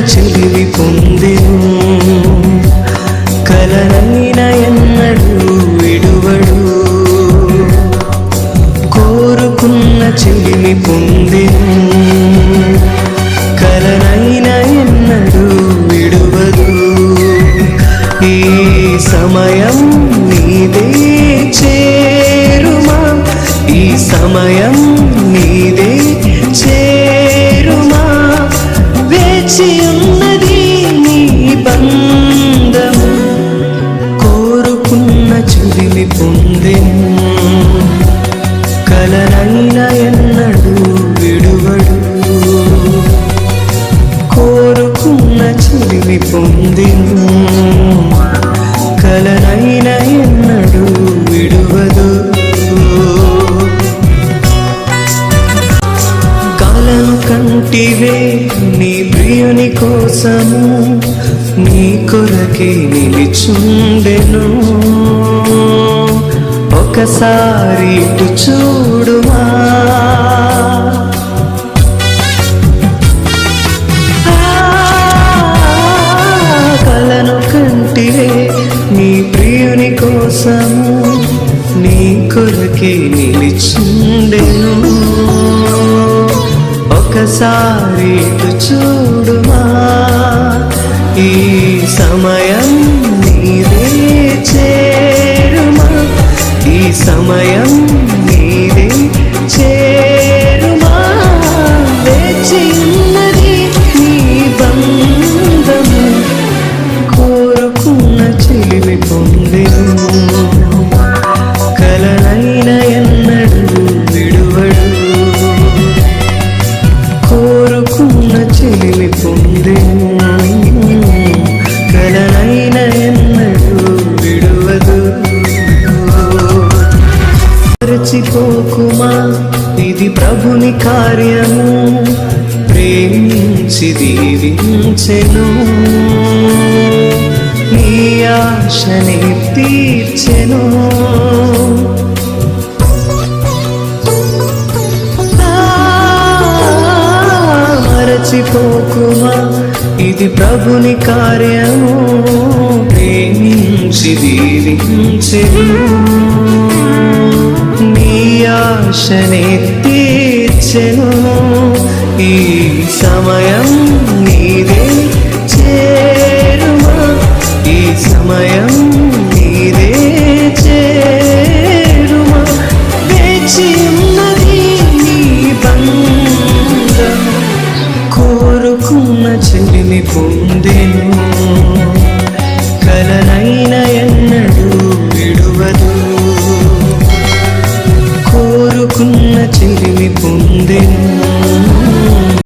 చెలిమి పొందెను కలనైన ఎన్నడూ విడువడు కోరుకున్న చెలిమి పొందెను కలనైన ఎన్నడూ విడువదు ఈ సమయం నీదే చేరుమా ఈ సమయం నీదే చేరుమా వేచి ఉన్నది నీ బంధము కోరుకున్న చెలిమి పొందెను కలనైన ఎన్నడూ విడువడు కోరుకున్న చెలిమి పొందెను కలనైన ఎన్నడూ విడువదు కాలను కంటివే నీ ప్రియుని కోసము నీ కొరకే నిలిచుండెను ఒకసారి ఇటు చూడుమా కలను కంటివే నీ ప్రియుని కోసము నీ కొరకే నిలిచుండెను ఒకసారి ఇటు చూడుమా ఈ సమయం నీదే చేరుమా ఈ సమయం నీదే చేరుమా వేచి ఉన్నది నీ బంధము కోరుకున్న చెలిమి పొందెను కలనైన ఎన్నడూ విడువడు కోరుకున్న చెలిమి పొందెను కలనైన ఎన్నడూ విడువదు మరచిపోకుమా ఇది ప్రభుని కార్యము ప్రేమించి దీవించెను నీ ఆశని తీర్చెను మరచిపోకుమా ఇది ప్రభుని కార్యము ప్రేమించి దీవించెను నీ ఆశని తీర్చెను ఈ సమయం నీదే చేరుమా ఈ సమయం నీదే చేరుమా వేచి ఉన్నది నీ బంధం కోరుకున్న చెలిమి పొందెను కలనైన ఎన్నడూ విడువదు కోరుకున్న చెలిమి పొందెను